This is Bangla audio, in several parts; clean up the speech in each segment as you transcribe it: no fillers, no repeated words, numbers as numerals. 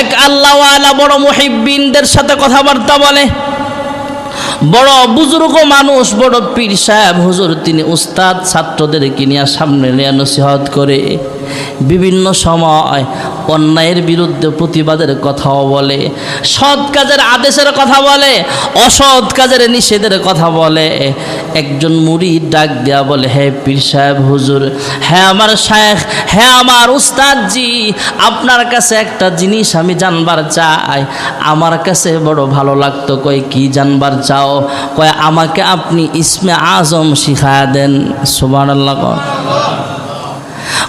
এক আল্লাহওয়ালা বড় মুহিব্বিনদের সাথে কথাবার্তা বলে। বড় বুজুর্গ মানুষ, বড় পীর সাহেব হুজুর, তিনি উস্তাদ ছাত্রদেরকে নিয়ে সামনে নিয়ে নসিহত করে। বিভিন্ন সময় অন্যায়ের বিরুদ্ধে প্রতিবাদের কথাও বলে, সৎ কাজের আদেশের কথা বলে, অসৎ কাজের নিষেধের কথা বলে। একজন মুরিদ ডাক দেয়া বলে, হে পীর সাহেব হুজুর, হ্যাঁ আমার শায়েখ, হ্যাঁ আমার উস্তাদজি, আপনার কাছে একটা জিনিস আমি জানবার চাই। আমার কাছে বড় ভালো লাগতো। কয় কি জানবার চাও? কয় আমাকে আপনি ইসমে আজম শিখায়া দেন। সুবহানাল্লাহ।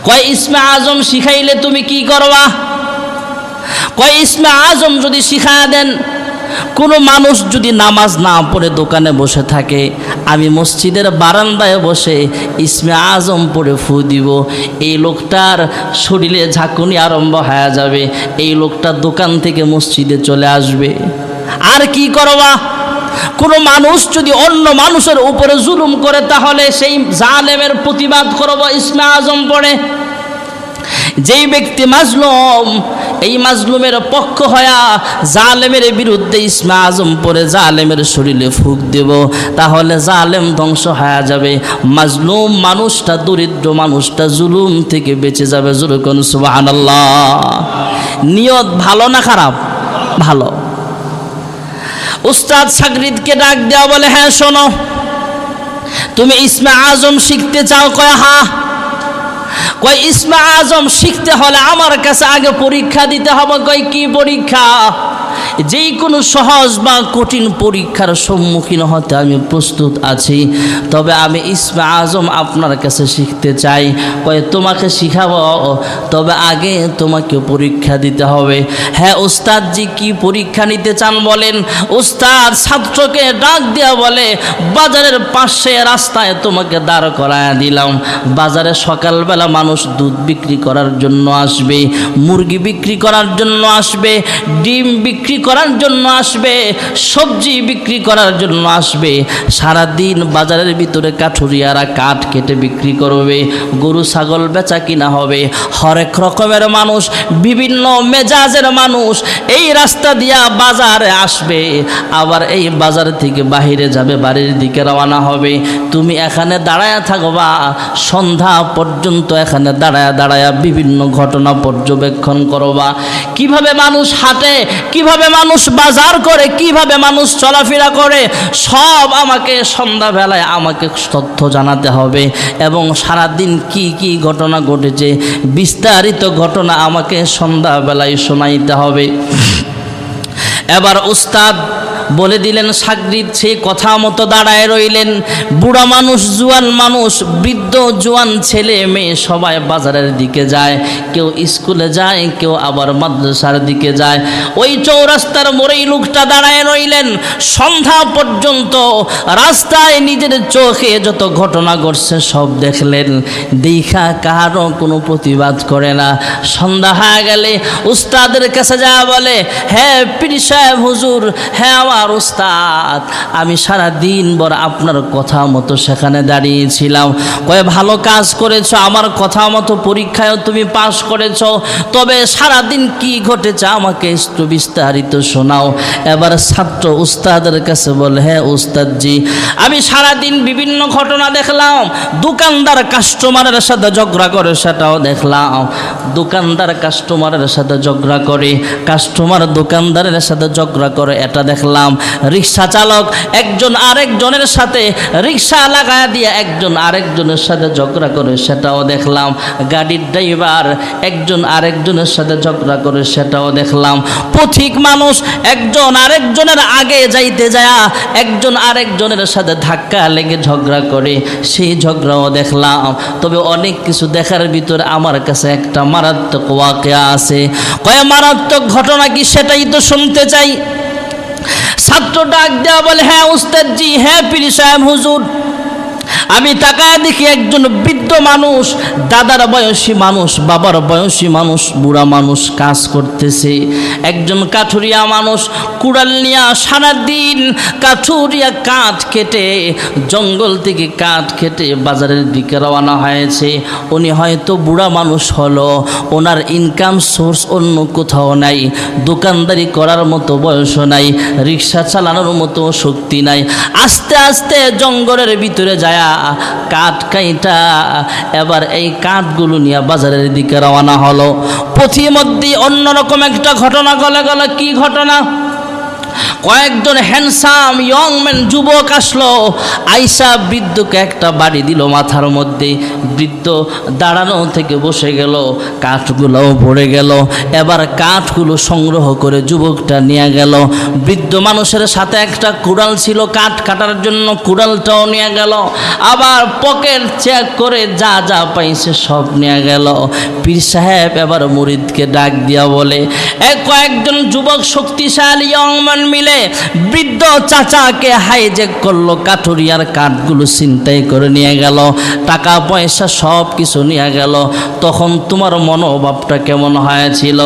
কয় ইসমে আজম শিখাইলে তুমি কি করবা? কয় ইসমে আজম যদি শিখায়া দেন, কোনো মানুষ যদি নামাজ না পড়ে দোকানে বসে থাকে, আমি মসজিদের বারান্দায় বসে ইসমে আজম পড়ে ফু দিব, এই লোকটার শরীরে ঝাঁকুনি আরম্ভ হয়ে যাবে, এই লোকটা দোকান থেকে মসজিদে চলে আসবে। আর কি করবা? কোনো মানুষ যদি অন্য মানুষের উপরে জুলুম করে, তাহলে সেই জালেমের প্রতিবাদ করব ইসমে আজম পড়ে। যেই ব্যক্তি মাজলুম, এই মাজলুমের পক্ষ হয়া জালেমের বিরুদ্ধে ইসমে আজম পড়ে জালেমের শরীরে ফুঁক দেব, তাহলে জালেম ধ্বংস হয়ে যাবে, মাজলুম মানুষটা, দরিদ্র মানুষটা জুলুম থেকে বেঁচে যাবে। যেরকম সুবহানাল্লাহ। নিয়ত ভালো না খারাপ? ভালো। উস্তাদ শাগরিদকে ডাক দেওয়া বলে, হ্যাঁ শোনো, তুমি ইসমে আজম শিখতে চাও? কয় হ্যাঁ। কয় ইসমে আজম শিখতে হলে আমার কাছে আগে পরীক্ষা দিতে হবে। কয় কি পরীক্ষা? যেই কোনো সহজ বা কঠিন পরীক্ষার সম্মুখীন হতে আমি প্রস্তুত আছি, তবে আমি ইসমে আজম আপনার কাছে শিখতে চাই। কয় তোমাকে শিখাবো, তবে আগে তোমাকে পরীক্ষা দিতে হবে। হ্যাঁ উস্তাদজি, কি পরীক্ষা নিতে চান বলেন? উস্তাদ ছাত্রকে ডাক দেওয়া বলে, বাজারের পাশে রাস্তায় তোমাকে দাঁড় করায় দিলাম। বাজারে সকালবেলা মানুষ দুধ বিক্রি করার জন্য আসবে, মুরগি বিক্রি করার জন্য আসবে, ডিম বিক্রি করার জন্য আসবে, সবজি বিক্রি করার জন্য আসবে। সারাদিন বাজারের ভিতরে কাঠুরিয়ারা কাঠ কেটে বিক্রি করবে, গরু ছাগল বেচা কিনা হবে। হরেক রকমের মানুষ, বিভিন্ন মেজাজের মানুষ এই রাস্তা দিয়া বাজারে আসবে, আবার এই বাজার থেকে বাহিরে যাবে, বাড়ির দিকে রওনা হবে। তুমি এখানে দাঁড়ায়া থাকবা সন্ধ্যা পর্যন্ত, এখানে দাঁড়ায়া দাঁড়ায়া বিভিন্ন ঘটনা পর্যবেক্ষণ করবা। কিভাবে মানুষ হাঁটে, কিভাবে মানুষ বাজার করে, কিভাবে মানুষ চলাফেরা করে, সব আমাকে সন্ধ্যাবেলায় আমাকে তথ্য জানাতে হবে। এবং সারাদিন কি কি ঘটনা ঘটেছে বিস্তারিত ঘটনা আমাকে সন্ধ্যাবেলায় শোনাইতে হবে। এবার উস্তাদ বলে দিলেন, শাগরিদ সেই কথা মতো দাঁড়ায় রইলেন। বুড়া মানুষ, জোয়ান মানুষ, বৃদ্ধ জোয়ান, ছেলে মেয়ে সবাই বাজারের দিকে যায়, কেউ স্কুলে যায়, কেউ আবার মাদ্রাসার দিকে যায়। ওই চৌরাস্তার মোড়েই লোকটা দাঁড়ায় রইলেন সন্ধ্যা পর্যন্ত। রাস্তায় নিজের চোখে যত ঘটনা ঘটছে সব দেখলেন, দেখা কারো কোনো প্রতিবাদ করে না। সন্ধ্যা হয়ে গেলে উস্তাদের কাছে যা বলে, হ্যাঁ পীর সাহেব হুজুর, হ্যাঁ আমার উস্তাদ, আমি সারা দিন ভর আপনার কথা মতো সেখানে দাঁড়িয়েছিলাম। কয়ে ভালো কাজ করেছো, আমার কথা মতো পরীক্ষায় তুমি পাশ করেছো, তবে সারা দিন কি ঘটেছে আমাকে একটু বিস্তারিত শোনাও। এবার ছাত্র উস্তাদের কাছে বলে, হ্যাঁ উস্তাদজি, আমি সারা দিন বিভিন্ন ঘটনা দেখলাম। দোকানদার কাস্টমারের সাথে ঝগড়া করে, সেটাও দেখলাম। দোকানদার কাস্টমারের সাথে ঝগড়া করে, কাস্টমার দোকানদারের সাথে ঝগড়া করে, এটা দেখলাম। রিক্সা চালক একজন আরেকজনের সাথে, রিক্সা লাগায় দিয়ে একজন আরেকজনের সাথে ঝগড়া করে, সেটাও দেখলাম। গাড়ির ড্রাইভার একজন আরেকজনের সাথে ঝগড়া করে, সেটাও দেখলাম। পথিক মানুষ একজন আরেকজনের আগে যাইতে যায় একজন আরেকজনের সাথে ধাক্কা লেগে ঝগড়া করে, সেই ঝগড়াও দেখলাম। তবে অনেক কিছু দেখার ভিতরে আমার কাছে একটা মারাত্মক ওয়াকিয়া আছে। কয় মারাত্মক ঘটনা কি, সেটাই তো শুনতে চাই। ছাত্র ডাক দেওয়া বলে, হ্যাঁ উস্তাদজি, হ্যাঁ পীর সাহেব হুজুর, আমি তাকায় দেখি একজন বৃদ্ধ মানুষ, দাদার বয়সী মানুষ, বাবার বয়সী মানুষ, বুড়া মানুষ কাজ করতেছে। একজন কাঠুরিয়া মানুষ কুড়াল নিয়ে সারাদিন কাঠুরিয়া কাঠ কেটে, জঙ্গল থেকে কাঠ কেটে বাজারের দিকে রওনা হয়েছে। উনি হয়তো বুড়া মানুষ হলো, ওনার ইনকাম সোর্স অন্য কোথাও নাই, দোকানদারি করার মতো বয়সও নাই, রিক্সা চালানোর মতো শক্তি নাই। আস্তে আস্তে জঙ্গলের ভিতরে যায় কাঠ কাইটা এবার এই কাঠগুলো নিয়ে বাজারের দিকে রওনা হলো। পথিমধ্যে অন্যরকম একটা ঘটনা গেল। কি ঘটনা? কয়েকজন হ্যান্ডসাম ইয়ং ম্যান যুবক আসলো, আইসা বৃদ্ধকে একটা বাড়ি দিল মাথার মধ্যে। বৃদ্ধ দাঁড়ানো থেকে বসে গেল, কাঠগুলোও ভরে গেল। এবার কাঠগুলো সংগ্রহ করে যুবকটা নিয়ে গেল। বৃদ্ধ মানুষের সাথে একটা কুড়াল ছিল, কাঠ কাটার জন্য কুড়ালটাও নিয়ে গেল। আবার পকেট চেক করে যা যা পাইছে সব নিয়ে গেল। পীর সাহেব এবার মুরিদকে ডাক দিয়া বলে, কয়েকজন যুবক শক্তিশালী ইয়ং ম্যান মিলে বৃদ্ধ চাচাকে হাইজ্যাক করলো, কাঠুরিয়ার কাঠগুলো ছিনতাই করে নিয়ে গেল, টাকা পয়সা সব কিছু নিয়ে গেল। তখন তোমার মনোভাবটা কেমন হয়েছিল?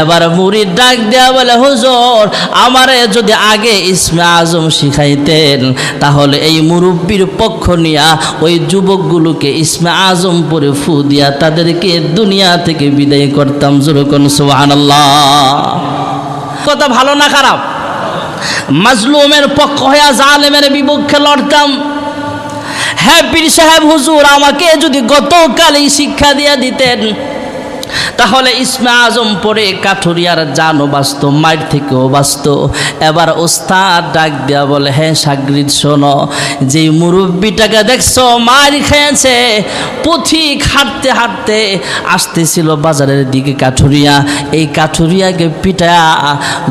এবার মুরিদ ডাক দেয়া বলে, হুজুর আমারে যদি আগে ইসমে আজম শিখাইতেন তাহলে এই মুরব্বীর পক্ষ নিয়া ওই যুবকগুলোকে ইসমে আজম পরে ফু দিয়া তাদেরকে দুনিয়া থেকে বিদায় করতাম। জোরে কোন সুবহানাল্লাহ। কথা ভালো না খারাপ? মাজলুমের পক্ষ হয়ে জালেমের বিপক্ষে লড়তাম। হ্যাঁ পীর সাহেব হুজুর আমাকে যদি গতকালই শিক্ষা দিয়ে দিতেন তাহলে ইসমে আজম পরে কাঠুরিয়ার জানও বাঁচত, মায়ের থেকেও বাঁচত। এবার ওস্তাদ ডাক দেয়া বলে, হ্যাঁ সাগরিদ শোনো, যেই মুরব্বিটাকে দেখছো মার খেয়েছে, পথিক হাঁটতে হাঁটতে আসতেছিল বাজারের দিকে কাঠুরিয়া, এই কাঠুরিয়াকে পিটায়া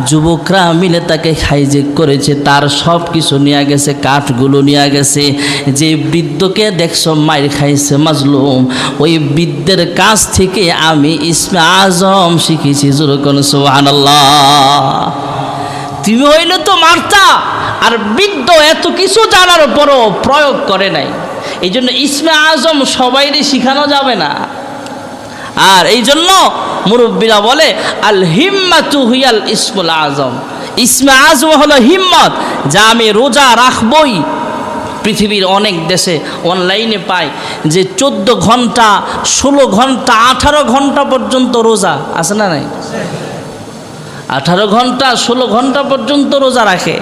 যুবকরা মিলে তাকে হাইজ্যাক করেছে, তার সব কিছু নিয়ে গেছে, কাঠগুলো নিয়ে গেছে। যে বৃদ্ধকে দেখছো মায়ের খাইছে মাজলুম, ওই বৃদ্ধের কাছ থেকে আমি ইসমে আজম শিখেছি। জোরে কোন সুবহানাল্লাহ। তুমি হইলে তো মারতা, আর বৃদ্ধ এত কিছু জানার পরও প্রয়োগ করে নাই। এই জন্য ইসমে আজম সবাইরে শিখানো যাবে না। আর এই জন্য মুরব্বীরা বলে আল হিম্মাতু হিয়াল ইসমুল আজম। ইসমে আজম হলো হিম্মত, যা আমি রোজা রাখবই। পৃথিবীর অনেক দেশে অনলাইনে পায় যে 14 ঘন্টা 16 ঘন্টা 18 ঘন্টা পর্যন্ত রোজা আছে না নাই? 18 ঘন্টা 16 ঘন্টা পর্যন্ত রোজা রাখে।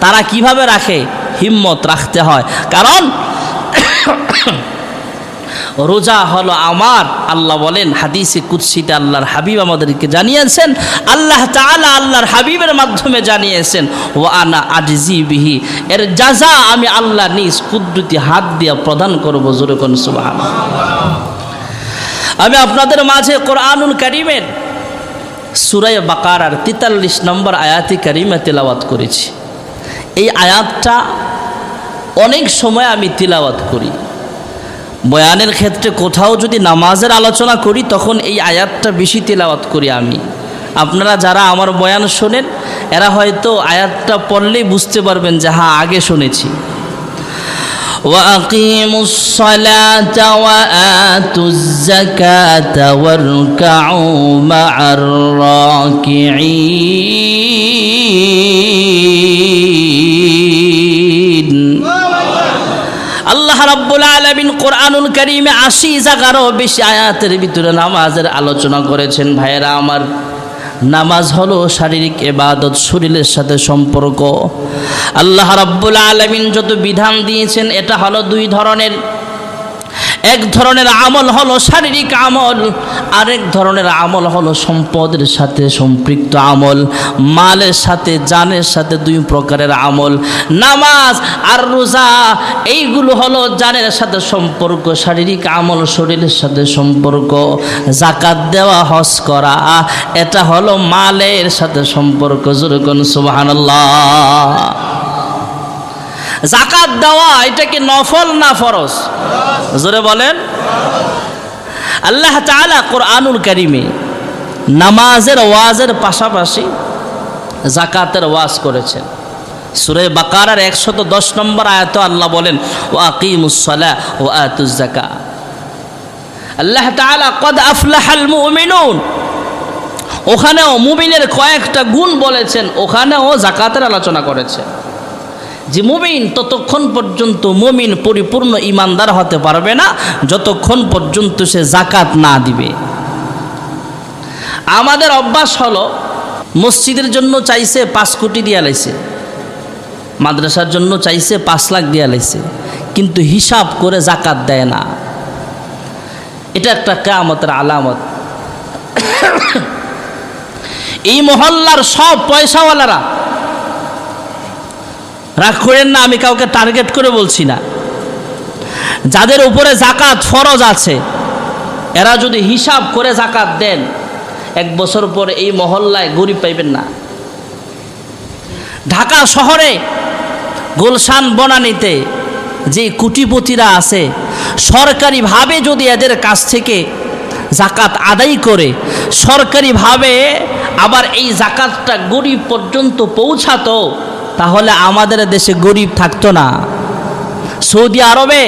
তারা কিভাবে রাখে? হিম্মত রাখতে হয়। কারণ রোজা হলো আমার, আল্লাহ বলেন হাদিসে কুদসিতে, আল্লাহর হাবিব আমাদেরকে জানিয়েছেন, আল্লাহ তাআলা আল্লাহর হাবিবের মাধ্যমে জানিয়েছেন, ও আনা আজজি বিহি, এর জাযা আমি আল্লাহ নিজ কুদরতি হাত দিয়ে প্রদান করব। জোরে কোন সুবহানাল্লাহ। আমি আপনাদের মাঝে কোরআনুল কারীমের সূরা বাকারার 43 নম্বর আয়াতে কারিমা তেলাওয়াত করেছি। এই আয়াতটা অনেক সময় আমি তিলাওয়াত করি। বয়ানের ক্ষেত্রে কোথাও যদি নামাজের আলোচনা করি তখন এই আয়াতটা বেশি তিলাওয়াত করি আমি। আপনারা যারা আমার বয়ান শোনেন এরা হয়তো আয়াতটা পড়লেই বুঝতে পারবেন যে হ্যাঁ আগে শুনেছি। وَأَقِيمُوا الصَّلَاةَ وَآتُوا الزَّكَاةَ وَارْكَعُوا مَعَ الرَّاكِعِينَ। আল্লাহ রাব্বুল আলামিন কোরআনুল কারীমে 80 জায়গারও বেশি আয়াতের ভিতরে নামাজের আলোচনা করেছেন। ভাইয়েরা আমার, নামাজ হলো শারীরিক ইবাদত, শরীরের সাথে সম্পর্ক। আল্লাহ রাব্বুল আলামিন যত বিধান দিয়েছেন এটা হলো দুই ধরনের। এক ধরনের আমল হলো শারীরিক আমল, আরেক ধরনের আমল হলো সম্পদের সাথে সম্পৃক্ত আমল, মালের সাথে, জানের সাথে, দুই প্রকারের আমল। নামাজ আর রোজা এইগুলো হলো জানের সাথে সম্পর্ক, শারীরিক আমল, শরীরের সাথে সম্পর্ক। যাকাত দেওয়া, হজ করা এটা হলো মালের সাথে সম্পর্ক। জোরে কোন সুবহানাল্লাহ। যাকাত দেওয়া এটা কি নফল না ফরজ? জোরে বলেন। আল্লাহ তাআলা কোরআনুল কারীমে নামাজের ওয়াজের পাশাপাশি যাকাতের ওয়াজ করেছেন। সূরা বাকারার 110 নম্বর আয়াতে আল্লাহ বলেন, ওয়া আকিমুস সালাহ ওয়া আতুজ যাকাত। আল্লাহ তাআলা কদ আফলাহাল মুমিনুন, ওখানেও মুমিনের কয়েকটা গুণ বলেছেন, ওখানেও যাকাতের আলোচনা করেছে। যে মুমিন ততক্ষণ পর্যন্ত মুমিন পরিপূর্ণ ইমানদার হতে পারবে না যতক্ষণ পর্যন্ত সে যাকাত না দিবে। আমাদের অভ্যাস হলো মসজিদের জন্য চাইছে 5 কোটি দিয়া লাইছে, মাদ্রাসার জন্য চাইছে 5 লাখ দিয়া লাইছে, কিন্তু হিসাব করে যাকাত দেয় না। এটা একটা কিয়ামতের আলামত। এই মহল্লার সব পয়সাওয়ালারা, রাগ করেন না, আমি কাউকে টার্গেট করে বলছি না, যাদের উপরে যাকাত ফরজ আছে এরা যদি হিসাব করে যাকাত দেন 1 বছর পরে এই মহল্লায় গরিব পাইবেন না। ঢাকা শহরে গুলশান বনানীতে যে কোটিপতিরা আছে, সরকারিভাবে যদি এদের কাছ থেকে যাকাত আদায় করে সরকারিভাবে আবার এই যাকাতটা গরিব পর্যন্ত পৌঁছাতো, তাহলে আমাদের দেশে গরিব থাকতো না। সৌদি আরবে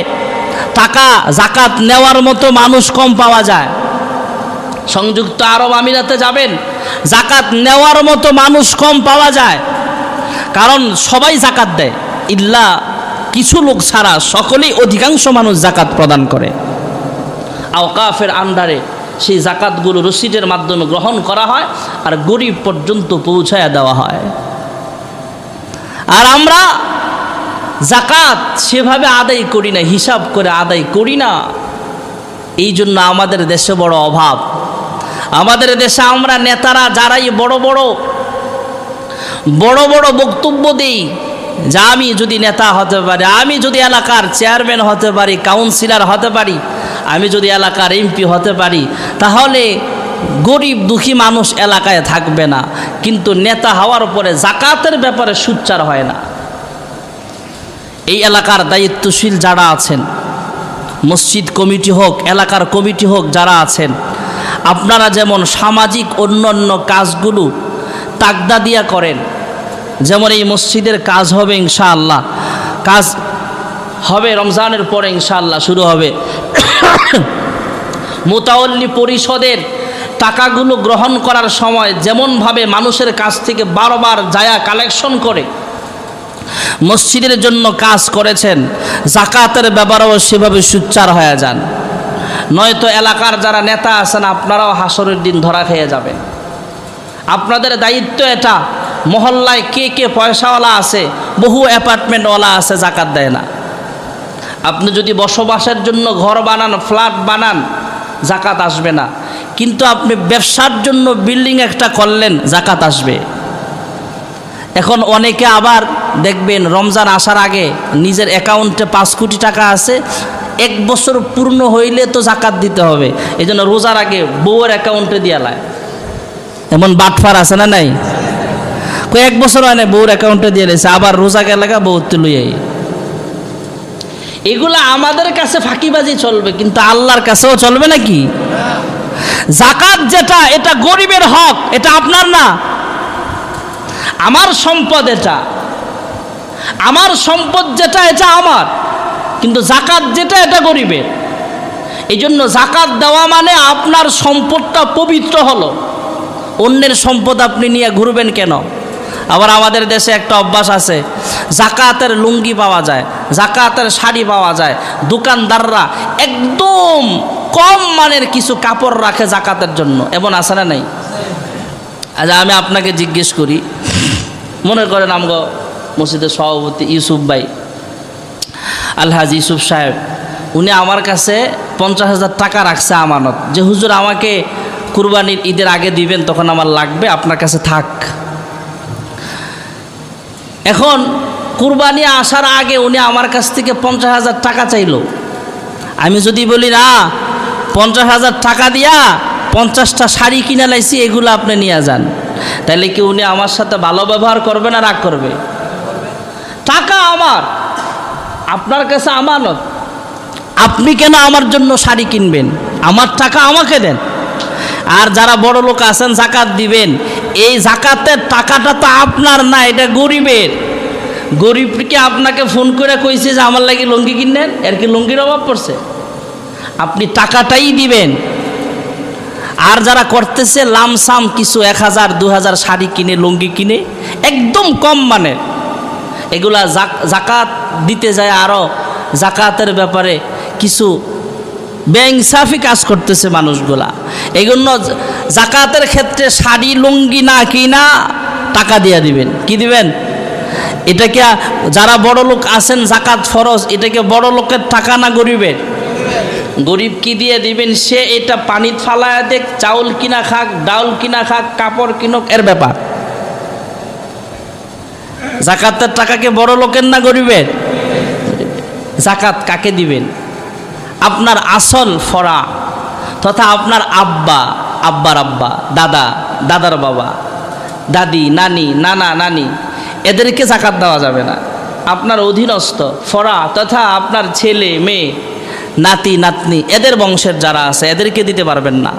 টাকা যাকাত নেওয়ার মতো মানুষ কম পাওয়া যায়। সংযুক্ত আরব আমিরাতে যাবেন, যাকাত নেওয়ার মতো মানুষ কম পাওয়া যায়, কারণ সবাই যাকাত দেয়, ইল্লা কিছু লোক ছাড়া সকলেই, অধিকাংশ মানুষ যাকাত প্রদান করে। আওকাফের আন্ডারে সেই যাকাতগুলো রসিদের মাধ্যমে গ্রহণ করা হয় আর গরিব পর্যন্ত পৌঁছায় দেওয়া হয়। আর আমরা যাকাত সেভাবে আদায় করি না, হিসাব করে আদায় করি না। এই জন্য আমাদের দেশে বড় অভাব। আমাদের দেশে আমরা নেতারা যারাই বড় বড় বক্তব্য দিই, যে আমি যদি নেতা হতে পারি, আমি যদি এলাকার চেয়ারম্যান হতে পারি, কাউন্সিলর হতে পারি, আমি যদি এলাকার এমপি হতে পারি, তাহলে গরিব দুঃখী মানুষ এলাকায় থাকবে না। কিন্তু নেতা হওয়ার পরে যাকাতের ব্যাপারে সুচ্চার হয় না। এই এলাকার দায়িত্বশীল যারা আছেন, মসজিদ কমিটি হোক, এলাকার কমিটি হোক, যারা আছেন, আপনারা যেমন সামাজিক অন্যান্য কাজগুলো তাকদা দিয়া করেন, যেমন এই মসজিদের কাজ হবে ইনশাআল্লাহ, কাজ হবে রমজানের পরে ইনশাআল্লাহ শুরু হবে। মুতাওয়াল্লি পরিষদের টাকাগুলো গ্রহণ করার সময় যেমনভাবে মানুষের কাছ থেকে বারবার যায়া কালেকশন করে মসজিদের জন্য কাজ করেছেন, যাকাতের ব্যাপারেও সেভাবে সুচ্চার হয়ে যান, নয়তো এলাকার যারা নেতা আছেন আপনারাও হাসরের দিন ধরা খেয়ে যাবেন। আপনাদের দায়িত্ব এটা, মহল্লায় কে কে পয়সাওয়ালা আছে, বহু অ্যাপার্টমেন্টওয়ালা আছে, যাকাত দেয় না। আপনি যদি বসবাসের জন্য ঘর বানান, ফ্ল্যাট বানান, যাকাত আসবে না। কিন্তু আপনি ব্যবসার জন্য বিল্ডিং একটা করলেন, যাকাত আসবে। এখন অনেকে আবার দেখবেন রমজান আসার আগে নিজের অ্যাকাউন্টে 5 কোটি টাকা আছে, 1 বছর পূর্ণ হইলে তো যাকাত দিতে হবে, এই জন্য রোজার আগে বউয়ের অ্যাকাউন্টে দিয়ে লায়। এমন বাটফার আছে না নাই? 1 বছর হয় না, বউর অ্যাকাউন্টে দিয়ে লেছে, আবার রোজা গেলে বউতে লইয়াই। এগুলা আমাদের কাছে ফাঁকিবাজি চলবে, কিন্তু আল্লাহর কাছেও চলবে নাকি? যাকাত যেটা, এটা গরিবের হক, এটা আপনার না। আমার সম্পদ এটা, আমার সম্পদ যেটা এটা আমার, কিন্তু যাকাত যেটা এটা গরিবের। এই জন্য যাকাত দেওয়া মানে আপনার সম্পদটা পবিত্র হলো। অন্যের সম্পদ আপনি নিয়ে ঘুরবেন কেন? আবার আমাদের দেশে একটা অভ্যাস আছে, যাকাতের লুঙ্গি পাওয়া যায়, যাকাতের শাড়ি পাওয়া যায়, দোকানদাররা একদম কম মানের কিছু কাপড় রাখে যাকাতের জন্য, এমন আছে না নাই? আচ্ছা, আমি আপনাকে জিজ্ঞেস করি, মনে করেন আমগো মসজিদের সভাপতি ইউসুফ ভাই, আলহাজি ইউসুফ সাহেব, উনি আমার কাছে 50,000 টাকা রাখছে আমানত, যে হুজুর আমাকে কুরবানির ঈদের আগে দিবেন, তখন আমার লাগবে, আপনার কাছে থাক। এখন কুরবানি আসার আগে উনি আমার কাছ থেকে 50,000 টাকা চাইল। আমি যদি বলি না, 50,000 টাকা দিয়া 50টা শাড়ি কিনে লাইছি, এগুলো আপনি নিয়ে যান, তাহলে কি উনি আমার সাথে ভালো ব্যবহার করবে না রাগ করবে? টাকা আমার, আপনার কাছে আমানত, আপনি কেন আমার জন্য শাড়ি কিনবেন? আমার টাকা আমাকে দেন। আর যারা বড় লোক আছেন যাকাত দিবেন, এই যাকাতের টাকাটা তো আপনার না, এটা গরিবের। গরিবকে আপনাকে ফোন করে কইছে যে আমার লাগি লুঙ্গি কিনেন, এর কি লুঙ্গির অভাব পড়ছে? আপনি টাকাটাই দিবেন। আর যারা করতেছে লামসাম কিছু 1000 2000 শাড়ি কিনে, লুঙ্গি কিনে, একদম কম মানের, এগুলা জাকাত দিতে যায় আরও জাকাতের ব্যাপারে কিছু বেইনসাফি কাজ করতেছে মানুষগুলা। এজন্য জাকাতের ক্ষেত্রে শাড়ি লুঙ্গি না কিনা টাকা দিয়ে দিবেন। কি দিবেন? এটাকে যারা বড় লোক আছেন জাকাত ফরজ, এটাকে বড় লোকের টাকা না গরিবের? গরিব কি দিয়ে দিবেন? সে এটা পানিত ফালায় দেখ, চাউল কিনা খাক, ডাউল কিনা খাক, কাপড় কিনুক, এর ব্যাপার। জাকাতের টাকাকে বড় লোকের না গরিবের? জাকাত কাকে দিবেন? আপনার আসল ফরা তথা আপনার আব্বা, আব্বার আব্বা, দাদা, দাদার বাবা, দাদি, নানি, নানা, নানি, এদেরকে জাকাত দেওয়া যাবে না। আপনার অধীনস্থ ফরা তথা আপনার ছেলে মেয়ে, নাতি নাতনি, এদের বংশের যারা আছে এদেরকে দিতে পারবেন না।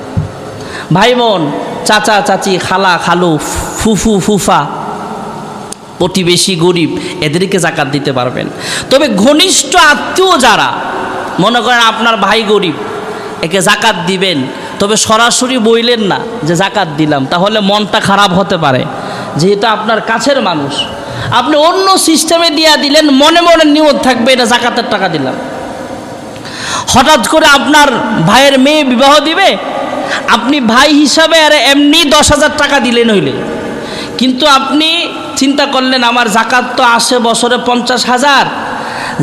ভাই বোন, চাচা চাচি, খালা খালু, ফুফু ফুফা, প্রতিবেশী গরিব, এদেরকে জাকাত দিতে পারবেন। তবে ঘনিষ্ঠ আত্মীয় যারা, মনে করেন আপনার ভাই গরিব, একে জাকাত দিবেন, তবে সরাসরি বইলেন না যে জাকাত দিলাম, তাহলে মনটা খারাপ হতে পারে। যেহেতু আপনার কাছের মানুষ, আপনি অন্য সিস্টেমে দিয়া দিলেন, মনে মনে নিয়ত থাকবে এটা জাকাতের টাকা দিলাম। হঠাৎ করে আপনার ভাইয়ের মেয়ে বিবাহ দিবে, আপনি ভাই হিসাবে আর এমনি 10,000 টাকা দিলেন হইলে, কিন্তু আপনি চিন্তা করলেন আমার জাকাত তো আসে বছরে 50,000,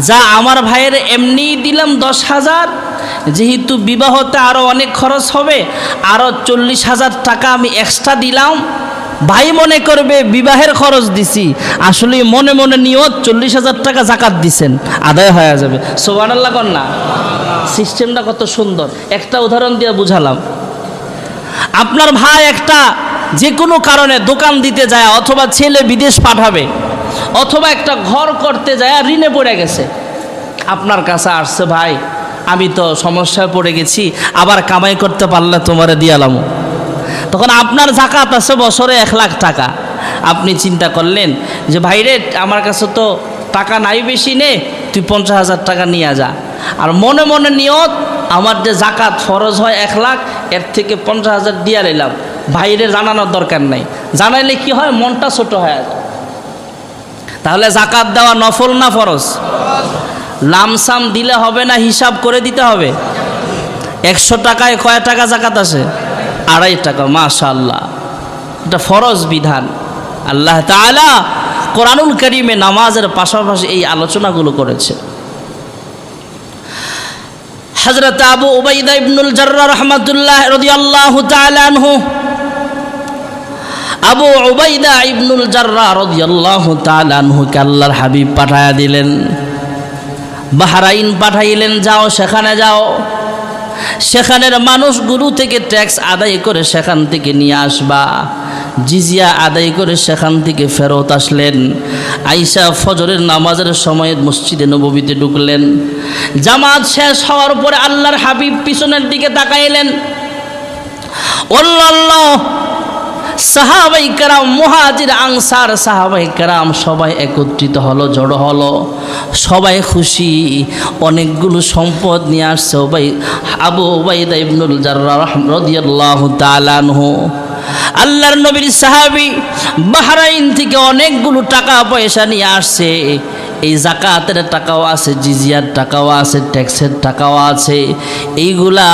যা আমার ভাইয়ের এমনি দিলাম 10,000, যেহেতু বিবাহতে আরও অনেক খরচ হবে, আরও 40,000 টাকা আমি এক্সট্রা দিলাম। ভাই মনে করবে বিবাহের খরচ দিছি, আসলে মনে মনে নিয়ত 40,000 টাকা জাকাত দিছেন, আদায় হয়ে যাবে। সুবহানাল্লাহ কর না? সিস্টেমটা কত সুন্দর। একটা উদাহরণ দিয়ে বুঝালাম। আপনার ভাই একটা যে কোনো কারণে দোকান দিতে যায়, অথবা ছেলে বিদেশ পাঠাবে, অথবা একটা ঘর করতে যায় ঋণে পড়ে গেছে, আপনার কাছে আসছে, ভাই আমি তো সমস্যায় পড়ে গেছি, আবার কামাই করতে পারলে তোমারে দিয়ালাম। তখন আপনার জাকাত আছে বছরে 1 লাখ টাকা। আপনি চিন্তা করলেন যে ভাইরে আমার কাছে তো টাকা নাই বেশি, নে তুই 50,000 টাকা নিয়ে যা। আর মনে মনে নিয়ত আমার যে জাকাত ফরজ হয় 1 লাখ, এর থেকে 50,000 দিয়া নিলাম। ভাইরে জানানোর দরকার নাই, জানাইলে কি হয়, মনটা ছোট হয়ে যায়। তাহলে জাকাত দেওয়া নফল না ফরজ? লামসাম দিলে হবে না, হিসাব করে দিতে হবে। 100 টাকায় কয় টাকা জাকাত আসে? 2.5 টাকা। মাশাআল্লাহ, এটা ফরজ বিধান। আল্লাহ তাআলা কোরআনুল কারীমে নামাজের পাশাপাশি এই আলোচনাগুলো করেছে। হযরত আবু উবাইদা ইবনুল জাররাহ রাহমাতুল্লাহ রাদিয়াল্লাহু তাআলা আনহু, আবু উবাইদা ইবনুল জাররাহ রাদিয়াল্লাহু তাআলা আনহুকে আল্লাহর হাবিব পাঠায়া দিলেন, বাহরাইন পাঠাইলেন, যাও সেখানে যাও, সেখানের মানুষগুলো থেকে ট্যাক্স আদায় করে সেখান থেকে নিয়ে আসবা, জিজিয়া আদায় করে সেখান থেকে ফেরত আসলেন। আইসা ফজরের নামাজের সময় মসজিদে নববীতে ঢুকলেন। জামাত শেষ হওয়ার পরে আল্লাহর হাবিব পিছনের দিকে তাকাইলেন। আল্লাহ, সাহাবাই কেরাম, মুহাজির আনসার সাহাবাই কেরাম সবাই একত্রিত হলো, জড়ো হলো, সবাই খুশি, অনেকগুলো সম্পদ নিয়ে আসছে। আবু উবাইদা ইবনুল জাররাহ রাদিয়াল্লাহু তাআলা আনহু, আল্লাহর নবীর সাহাবী, বাহরাইন থেকে অনেকগুলো টাকা পয়সা নিয়ে আসছে। এই জাকাতের টাকাও আছে, জিজিয়ার টাকাও আছে, ট্যাক্সের টাকাও আছে। এইগুলা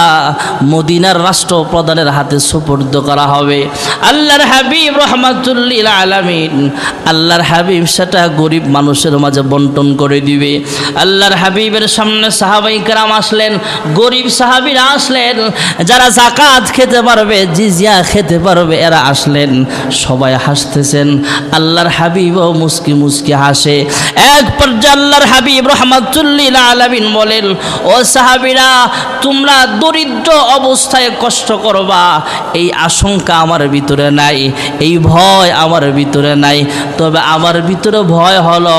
মদিনার রাষ্ট্রপ্রধানের হাতে সুপর্দ করা হবে। আল্লাহর হাবিব রাহমাতুল লিল আলামিন, আল্লাহর হাবিব সেটা গরিব মানুষের মাঝে বন্টন করে দিবে। আল্লাহর হাবিবের সামনে সাহাবাই কেরাম আসলেন, গরিব সাহাবীরা আসলেন, যারা জাকাত খেতে পারবে, জিজিয়া খেতে পারবে, এরা আসলেন। সবাই হাসতেছেন, আল্লাহর হাবিবও মুস্কি মুস্কি হাসে। এক পর্যায়ে আল্লাহর হাবিব রাহমাতুল লিল আলামিন বলেন, ও সাহাবীরা, তোমরা দরিদ্র অবস্থায় কষ্ট করবা এই আশঙ্কা আমার ভিতরে নাই, এই ভয় আমার ভিতরে নাই। তবে আমার ভিতরে ভয় হলো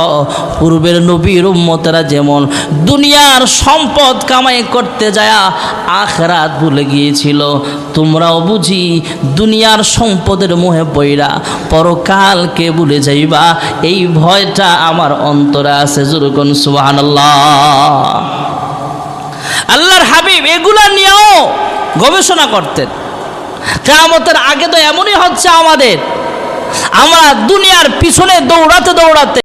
পূর্বের নবীর উম্মতেরা যেমন দুনিয়ার সম্পদ কামাই করতে যায় আখিরাত ভুলে গিয়েছিল, তোমরাও বুঝি দুনিয়ার সম্পদের মোহে পইরা পরকালকে ভুলে যাইবা, এই ভয়টা আমার অন্তরে আছে। জোরে কোন সুবহানাল্লাহ। আল্লাহর হাবিব এগুলা নিয়েও গবেষণা করতেন। কিয়ামতের আগে তো এমনই হচ্ছে আমাদের, আমরা দুনিয়ার পিছনে দৌড়াতে দৌড়াতে